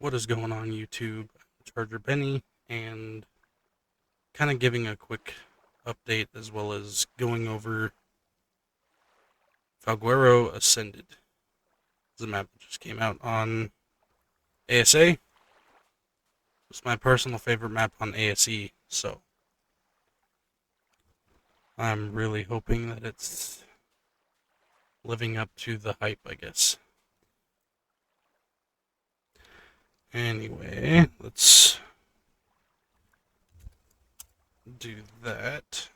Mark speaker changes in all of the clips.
Speaker 1: What is going on, YouTube? Charger Benny, and kind of giving a quick update as well as going over Valguero Ascended. The map that just came out on ASA. It's my personal favorite map on ASE, so I'm really hoping that it's living up to the hype, I guess. Anyway, let's do that.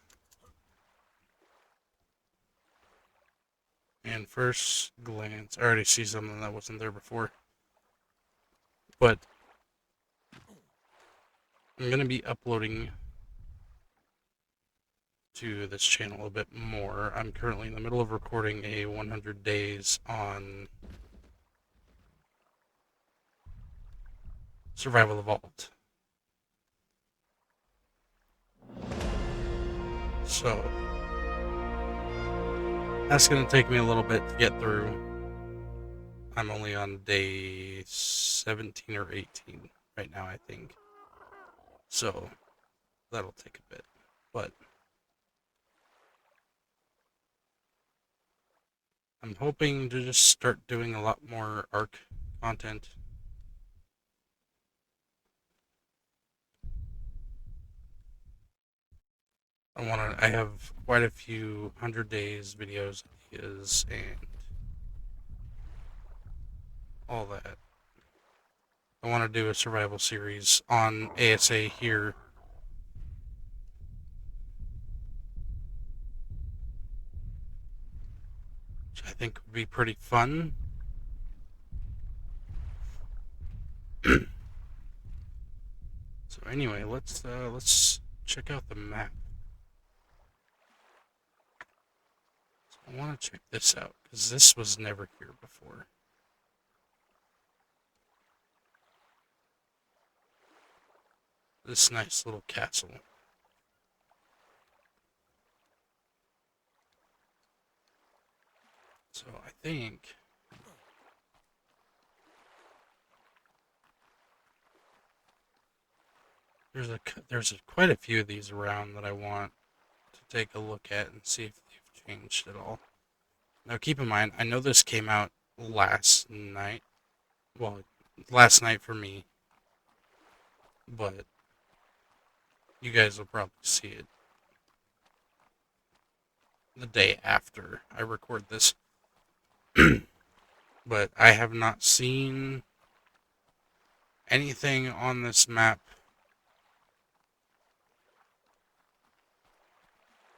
Speaker 1: And first glance, I already see something that wasn't there before. But I'm going to be uploading to this channel a bit more. I'm currently in the middle of recording a 100 days on Survival Evolved. So that's going to take me a little bit to get through. I'm only on day 17 or 18 right now, I think. So that'll take a bit. But I'm hoping to just start doing a lot more ARC content. I have quite a few 100 days videos ideas and all that. I want to do a survival series on ASA here. Which I think would be pretty fun. So anyway, let's check out the map. So I want to check this out because this was never here before. This nice little castle. So I think there's quite a few of these around that I want to take a look at and see if they've changed at all. Now keep in mind, I know this came out last night. Well, last night for me, but you guys will probably see it the day after I record this. But I have not seen anything on this map.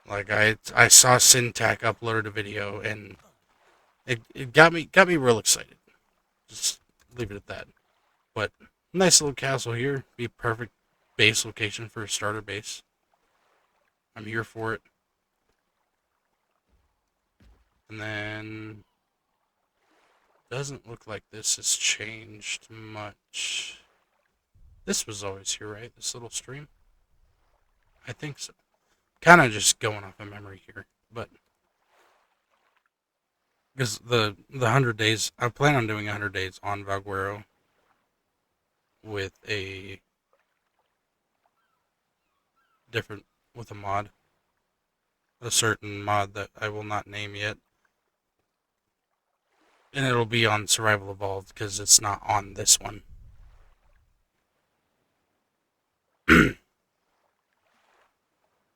Speaker 1: Like I saw Syntac upload a video and it got me real excited. Just leave it at that. But nice little castle here. Be a perfect base location for a starter base. I'm here for it. And then doesn't look like this has changed much. This was always here, right? This little stream? I think so. Kind of just going off of memory here, but because the 100 days, I plan on doing 100 days on Valguero with a mod, a certain mod that I will not name yet, and it'll be on Survival Evolved because it's not on this one.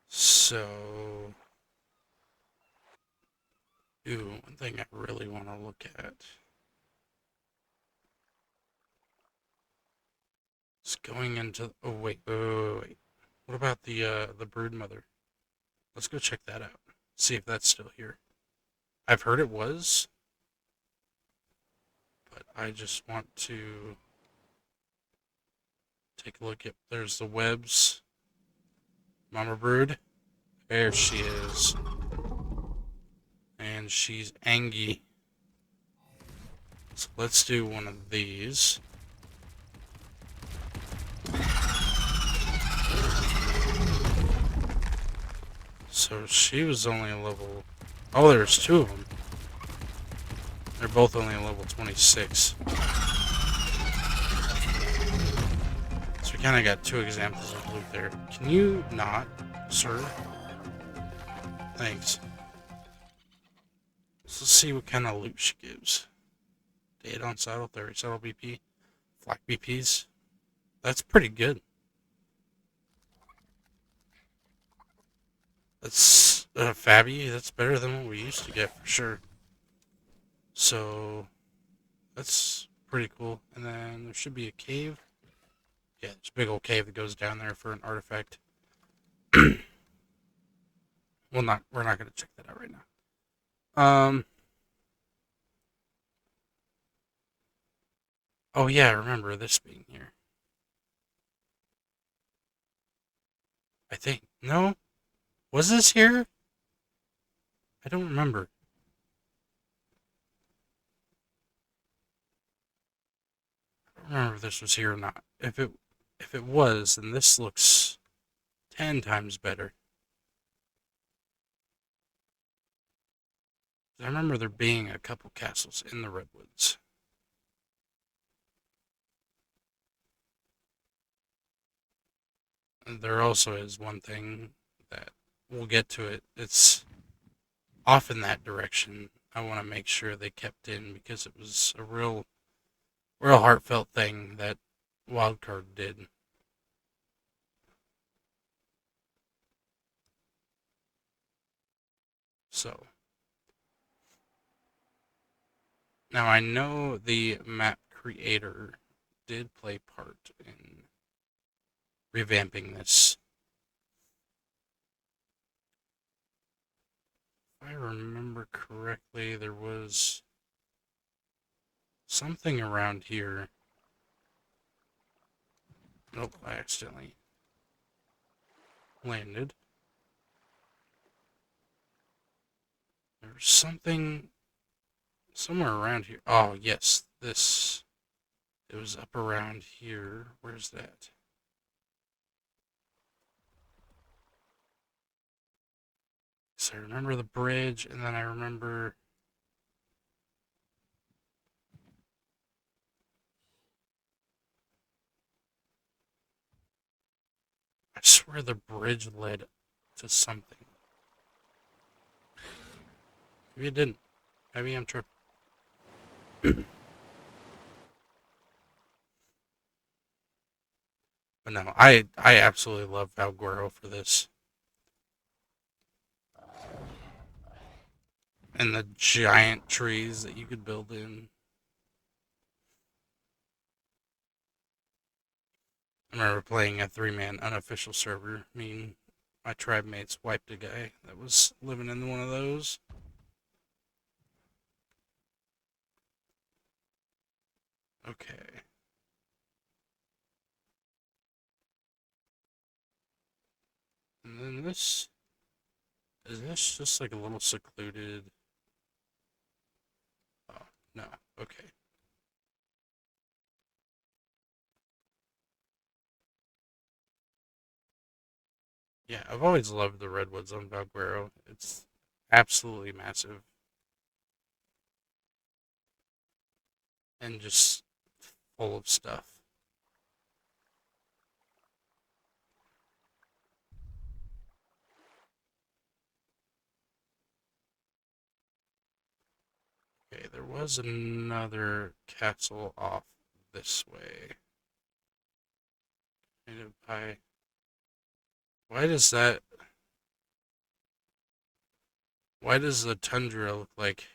Speaker 1: So, one thing I really want to look at is going into. Oh wait. What about the brood mother? Let's go check that out. See if that's still here. I've heard it was, but I just want to take a look at. There's the webs. Mama brood. There she is. And she's Angie. So let's do one of these. So she was only a level... Oh, there's two of them. They're both only a level 26. kind of got two examples of loot there. Can you not, sir? Thanks. So let's see what kind of loot she gives. Data on saddle, 30 saddle BP, flak BPs. That's pretty good. That's Fabby. That's better than what we used to get for sure. So that's pretty cool. And then there should be a cave. Yeah, there's a big old cave that goes down there for an artifact. Well, not we're not gonna check that out right now. Oh yeah, I remember this being here. I think no, was this here? I don't remember. I don't remember if this was here or not. If it was, then this looks 10 times better. I remember there being a couple castles in the redwoods. And there also is one thing that we'll get to it. It's off in that direction. I want to make sure they kept in because it was a real heartfelt thing that Wildcard did. So now I know the map creator did play part in revamping this. If I remember correctly, there was something around here. Nope, I accidentally landed. There's something somewhere around here. Oh, yes, this. It was up around here. Where's that? So I remember the bridge, and then I remember. I swear the bridge led to something. Maybe it didn't. Maybe I'm tripping. But no, I absolutely love Valguero for this. And the giant trees that you could build in. I remember playing a 3-man unofficial server. Me and my tribe mates wiped a guy that was living in one of those. Okay. And then this. Is this just like a little secluded? Oh, no. Okay. Yeah, I've always loved the redwoods on Valguero. It's absolutely massive and just full of stuff. Okay, there was another castle off this way. By why does that? Why does the tundra look like?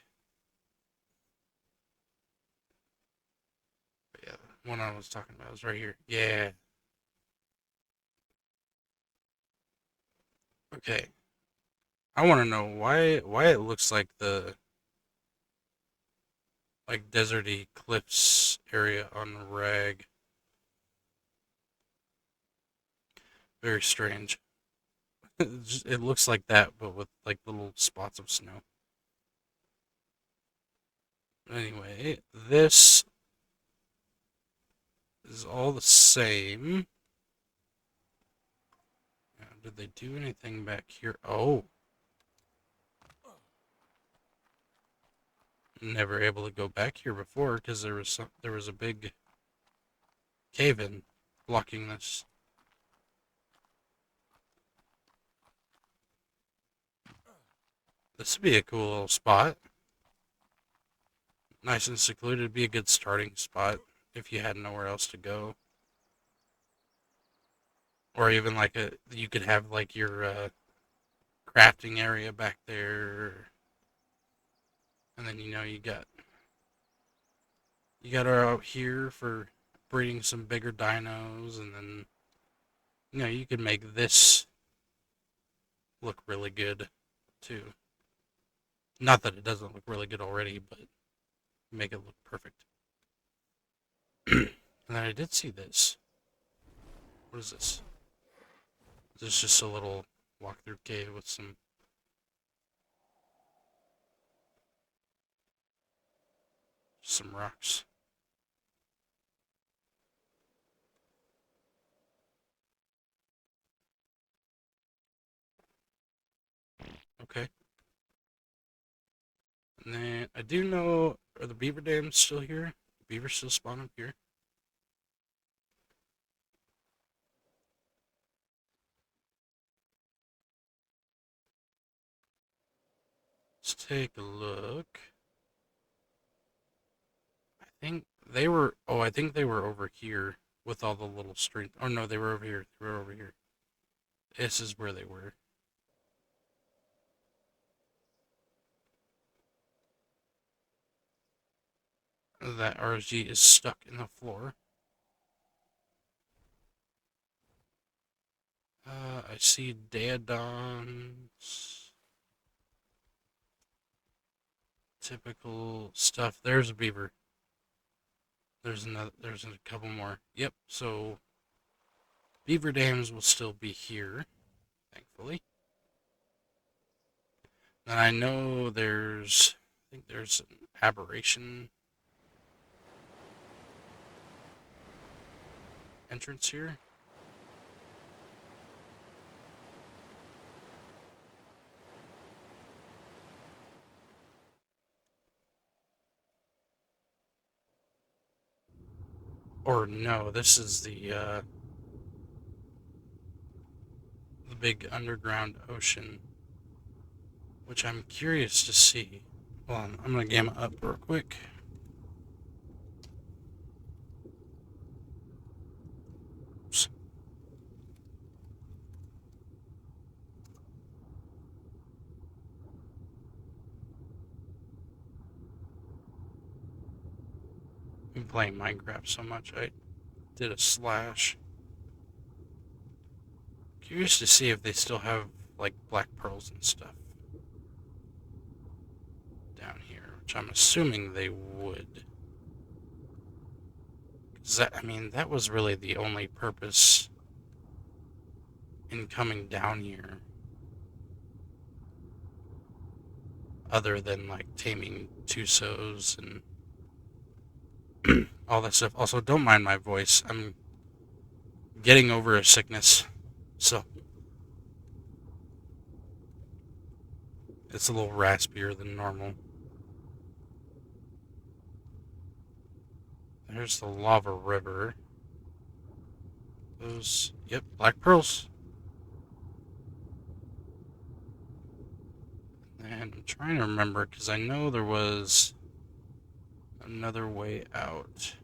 Speaker 1: Yeah, the one I was talking about is right here. Yeah. Okay. I want to know why it looks like the like deserty cliffs area on Rag. Very strange. It looks like that, but with like little spots of snow. Anyway, this is all the same. Now, did they do anything back here? Oh, never able to go back here before because there was a big cave in blocking this. This would be a cool little spot. Nice and secluded. It'd be a good starting spot if you had nowhere else to go. Or even like you could have like your crafting area back there. And then you got her out here for breeding some bigger dinos, and then you could make this look really good too. Not that it doesn't look really good already, but make it look perfect. And then I did see this. What is this? This is just a little walkthrough cave with some rocks. Okay. And then I do know, are the beaver dams still here? The beavers still spawn up here? Let's take a look. I think they were over here with all the little streams. Oh no, they were over here. They were over here. This is where they were. That RSG is stuck in the floor. I see Daedons. Typical stuff. There's a beaver. There's a couple more. Yep, so beaver dams will still be here, thankfully. And I know I think there's an aberration entrance here. Or no, this is the big underground ocean, which I'm curious to see. Hold on, I'm gonna gamma up real quick. Oops. I've been playing Minecraft so much, I did a slash. Curious to see if they still have like black pearls and stuff down here, which I'm assuming they would. That was really the only purpose in coming down here, other than like taming Tusos and all that stuff. Also, don't mind my voice. I'm getting over a sickness, so it's a little raspier than normal. There's the lava river. Yep, black pearls. And I'm trying to remember, because I know there was another way out.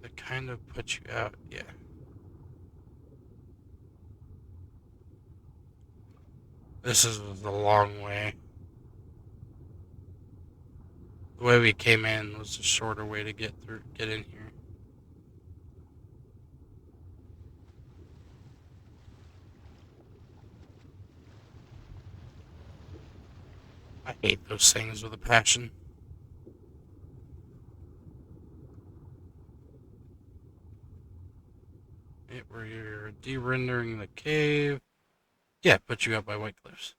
Speaker 1: That kind of puts you out, yeah. This is the long way. The way we came in was a shorter way to get in here. I hate those things with a passion. We're de-rendering the cave. Yeah, put you out by White Cliffs.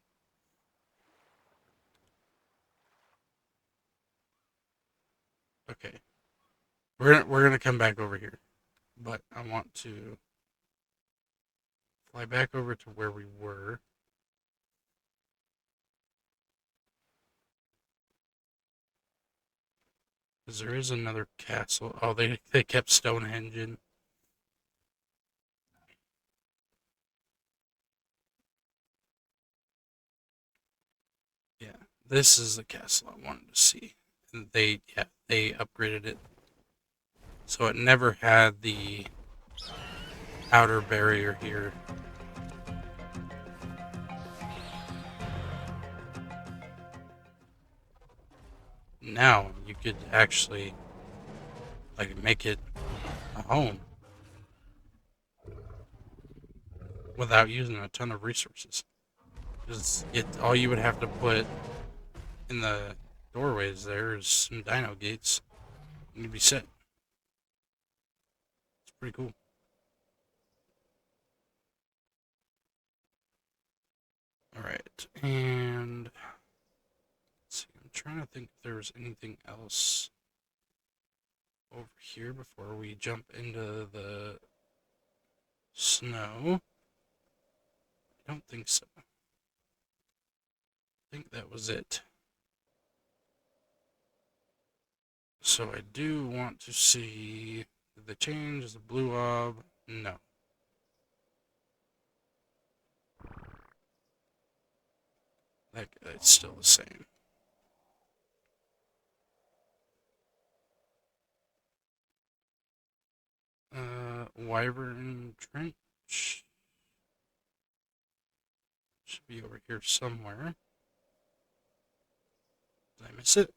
Speaker 1: Okay. We're gonna come back over here. But I want to fly back over to where we were. Because there is another castle. Oh, they kept Stonehenge in. Yeah, this is the castle I wanted to see. And they upgraded it. So it never had the outer barrier here. Now you could actually like make it a home without using a ton of resources. Just all you would have to put in the doorways there is some dino gates, and you'd be set. It's pretty cool. All right, and let's see. I'm trying to think if there was anything else over here before we jump into the snow. I don't think so. I think that was it. So I do want to see the change, the blue orb. No. It's still the same. Wyvern Trench should be over here somewhere. Did I miss it?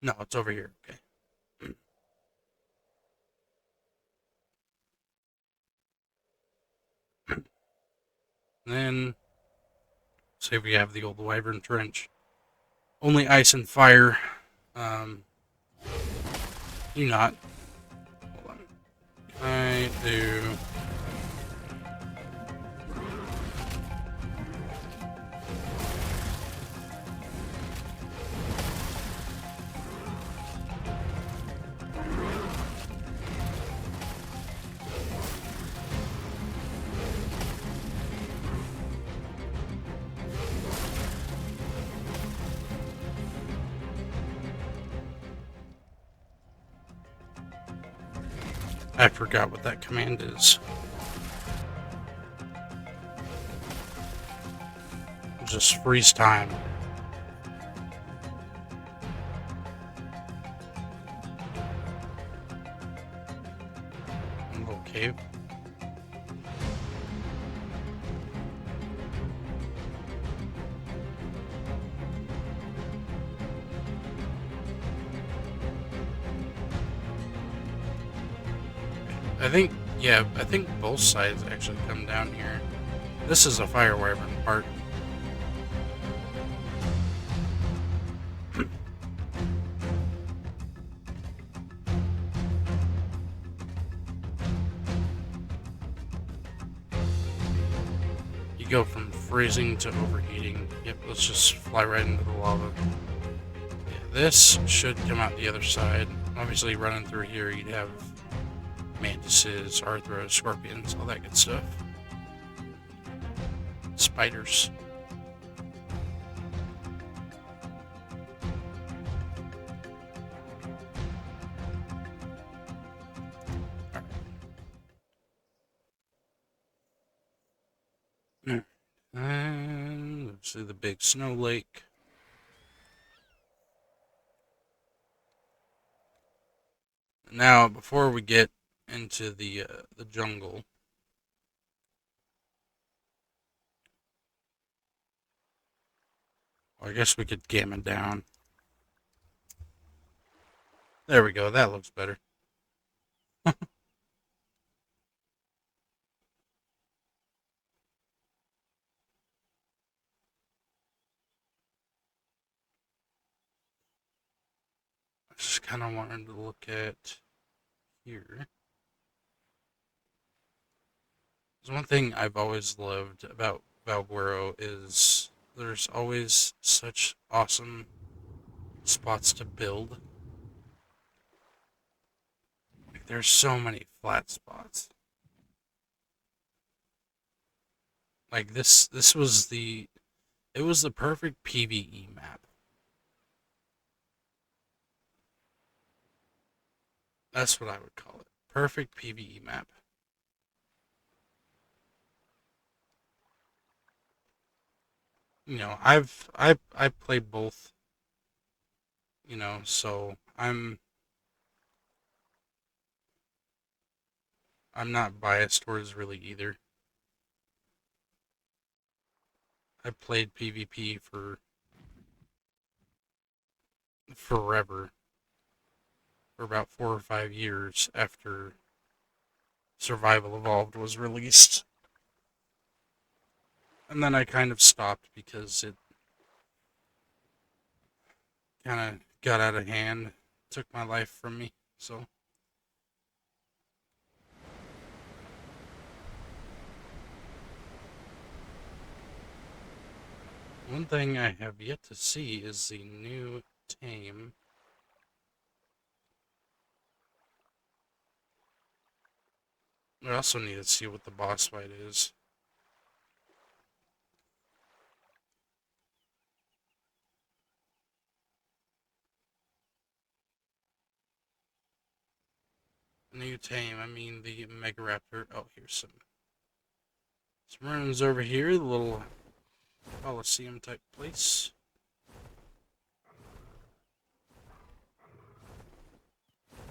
Speaker 1: No, it's over here. Okay. Then, say we have the old Wyvern Trench. Only ice and fire. Um, do not. Hold on. I do. I forgot what that command is. Just freeze time. A little cave. I think both sides actually come down here. This is a fire wyvern part. You go from freezing to overheating. Yep, let's just fly right into the lava. Yeah, this should come out the other side. Obviously, running through here, you'd have mantises, arthros, scorpions, all that good stuff. Spiders. Alright. And let's see the big snow lake. Now, before we get into the jungle, I guess we could gammon down. There we go. That looks better. I just kind of wanted to look at here. There's one thing I've always loved about Valguero is there's always such awesome spots to build. Like, there's so many flat spots. Like this was the it was the perfect PvE map. That's what I would call it. Perfect PvE map. I've played both, so I'm not biased towards really either. I've played PvP for forever, for about 4 or 5 years after Survival Evolved was released. And then I kind of stopped because it kind of got out of hand, took my life from me. So, one thing I have yet to see is the new tame. I also need to see what the boss fight is. New tame, I mean the Mega Raptor. Oh, here's some rooms over here, the little Coliseum type place.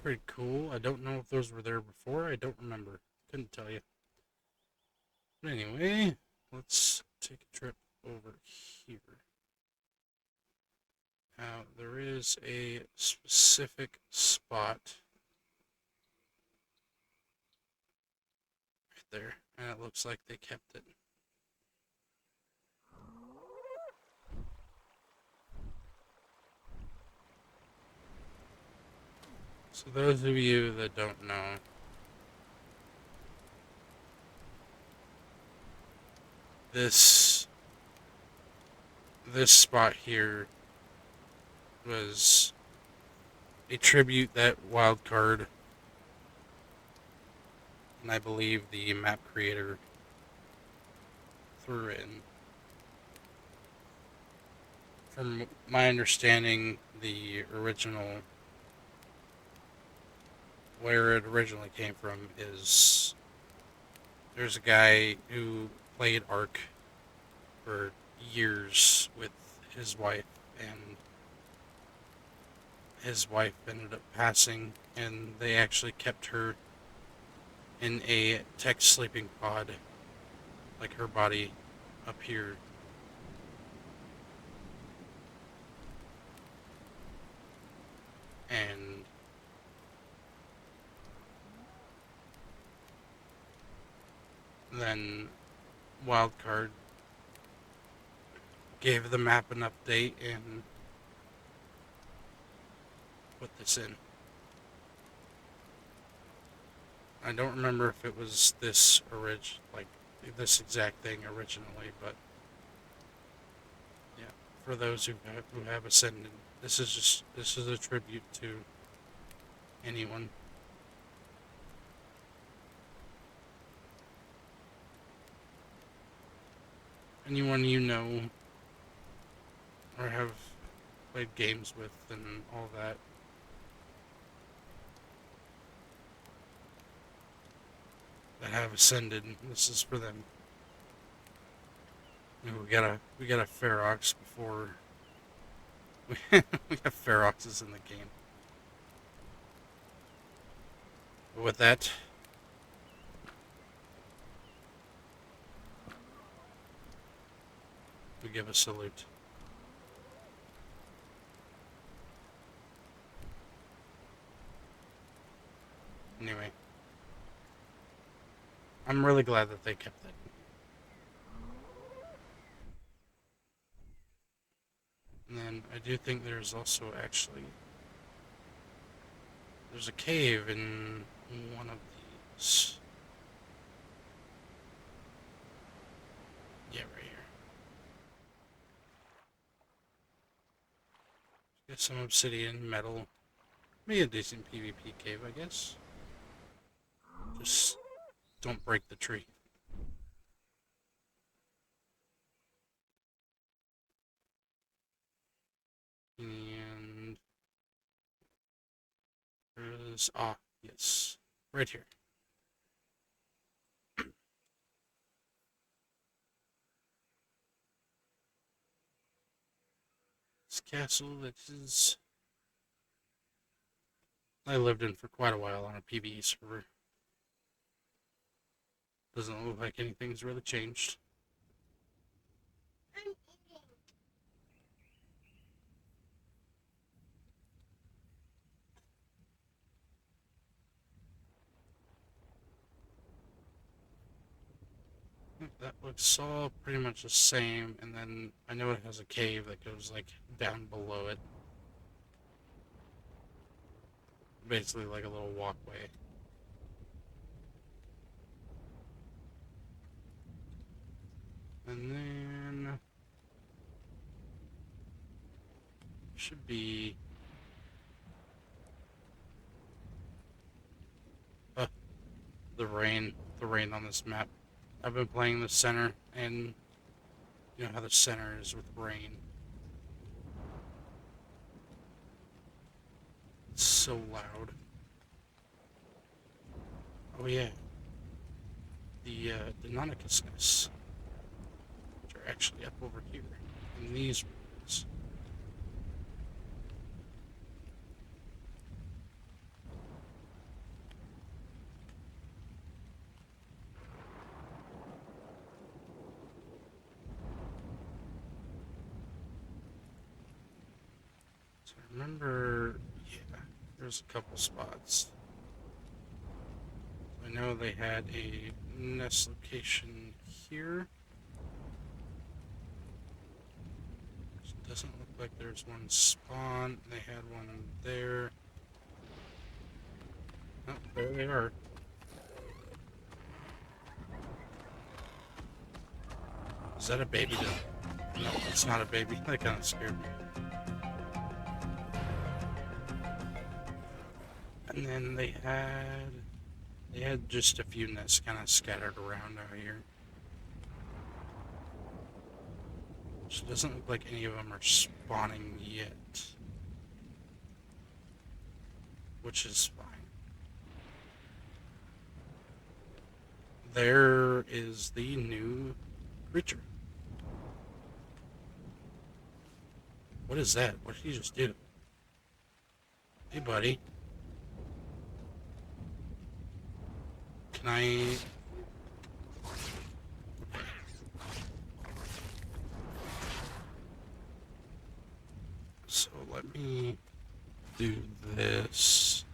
Speaker 1: Pretty cool. I don't know if those were there before. I don't remember. Couldn't tell you. But anyway, let's take a trip over here. Now, there is a specific spot right there, and it looks like they kept it. So those of you that don't know, this this spot here was a tribute that Wildcard and I believe the map creator threw in. From my understanding, the original, where it originally came from, is there's a guy who played Ark for years with his wife, and his wife ended up passing, and they actually kept her in a tech sleeping pod, like her body up here. And then Wildcard gave the map an update and put this in. I don't remember if it was this like this exact thing originally, but yeah. For those who have ascended, this is a tribute to anyone. Anyone you know or have played games with and all that. That have ascended. This is for them. We got a Ferox before we have Feroxes in the game. But with that, we give a salute. Anyway, I'm really glad that they kept it. And then I do think there's also actually there's a cave in one of these. Yeah, right here. Get some obsidian, metal. Be a decent PvP cave, I guess. Just don't break the tree. was yes, right here. This castle that is I lived in for quite a while on a PvE server. Doesn't look like anything's really changed. That looks all pretty much the same, and then I know it has a cave that goes like down below it. Basically like a little walkway. And then should be the rain on this map. I've been playing the center, and you know how the center is with rain. It's so loud. Oh yeah, the Deinonychus nests, which are actually up over here in these rooms. So I remember, yeah, there's a couple spots. I know they had a nest location here. It doesn't look like there's one spawn. They had one there. Oh, there they are. Is that a baby? No, it's not a baby. That kind of scared me. And then they had just a few nests kind of scattered around out here. So it doesn't look like any of them are spawning yet, which is fine. There is the new creature. What is that? What did he just do? Hey, buddy. Can I... So let me do this.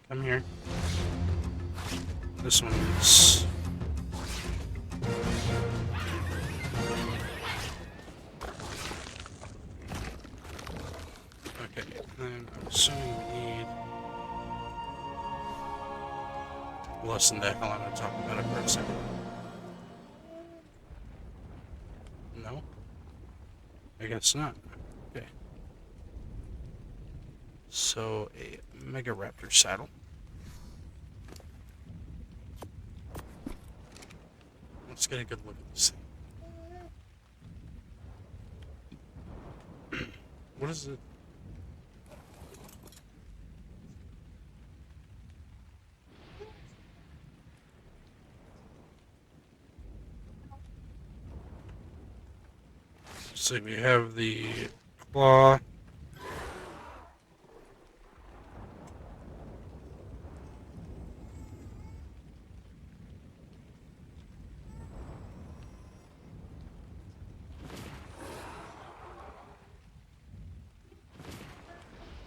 Speaker 1: Come here. This one's... Okay, then I'm assuming we need... less than that. I'm going to talk about it for a second. No? I guess not. Okay. So, a Mega Raptor saddle. Let's get a good look at this thing. What is it? So we have the claw.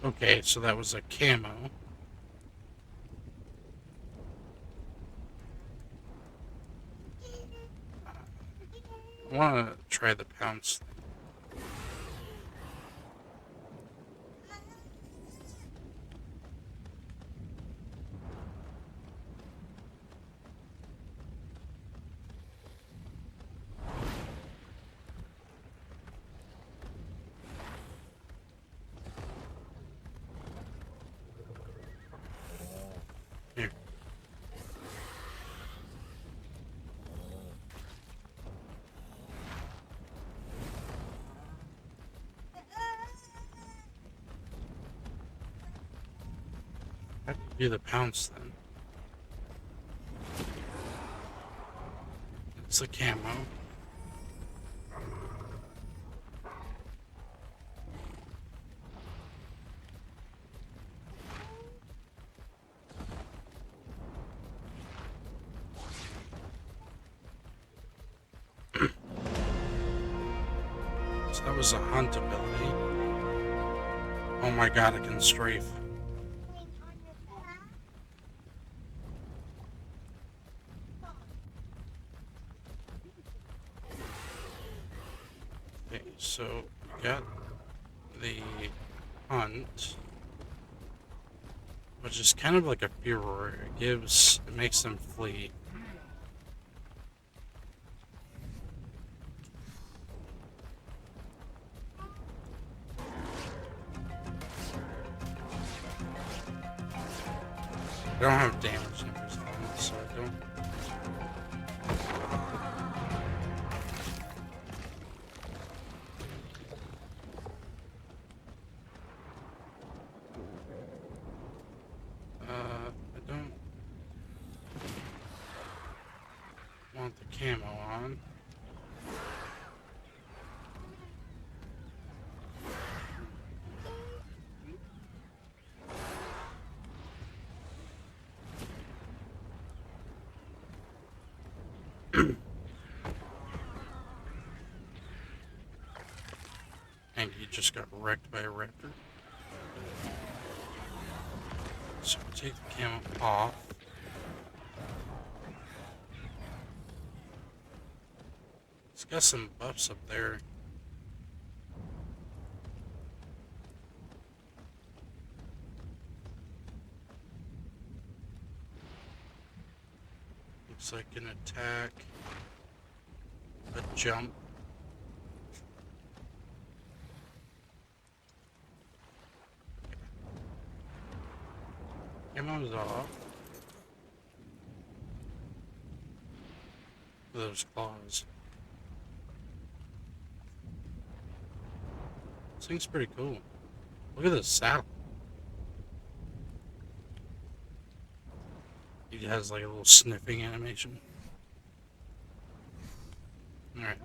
Speaker 1: Okay, so that was a camo. I want to try the pounce thing. Here. Do the pounce then. It's a camo. So that was a hunt ability. Oh my god, I can strafe. Okay, so we got the hunt, which is kind of like a furor. It makes them flee. I don't have damage numbers on it, so I don't. I don't want the camo on. And he just got wrecked by a raptor. So we'll take the camo off. It's got some buffs up there. Looks like an attack, a jump. Camo's off. Those claws. This thing's pretty cool. Look at this saddle. He has like a little sniffing animation. Alright.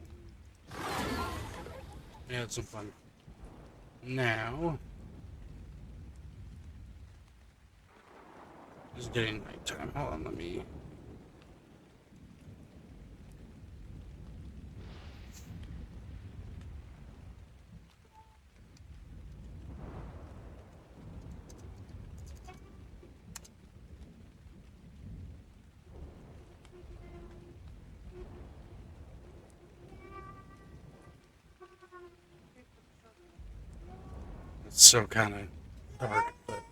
Speaker 1: We had some fun. Now, it's getting nighttime. Hold on, let me. It's so kind of dark, but.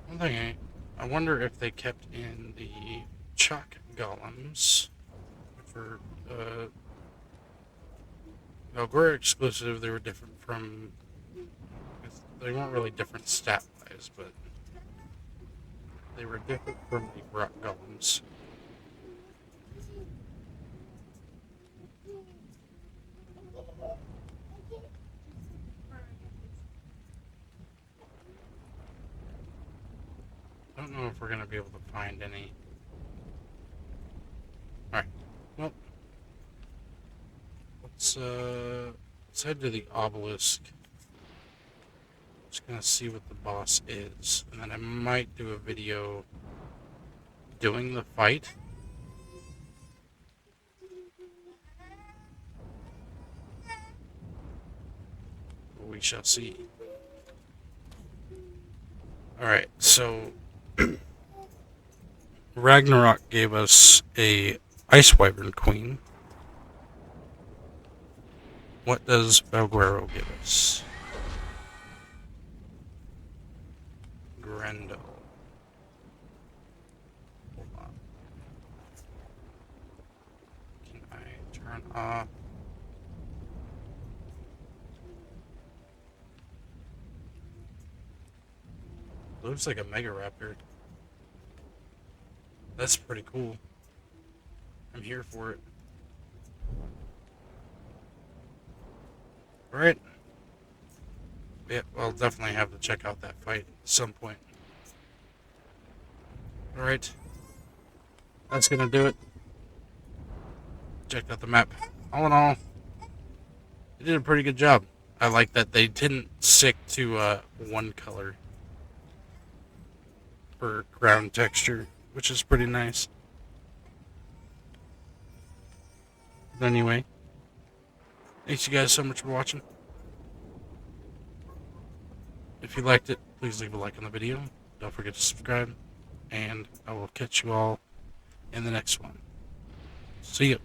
Speaker 1: One thing I wonder if they kept in the chalk golems for Valguero exclusive. They were different from. They weren't really different stat wise, but they were different from the rock golems. I don't know if we're gonna be able to find any. Alright. Well, let's head to the obelisk. Just gonna see what the boss is, and then I might do a video doing the fight. We shall see. Alright, so Ragnarok gave us a Ice Wyvern Queen. What does Valguero give us? Grendel. Hold on. Can I turn off? Looks like a Mega Raptor. That's pretty cool. I'm here for it. Alright. Yeah, I'll definitely have to check out that fight at some point. Alright. That's gonna do it. Checked out the map. All in all, they did a pretty good job. I like that they didn't stick to one color for ground texture, which is pretty nice. But anyway, thanks you guys so much for watching. If you liked it, please leave a like on the video. Don't forget to subscribe. And I will catch you all in the next one. See ya.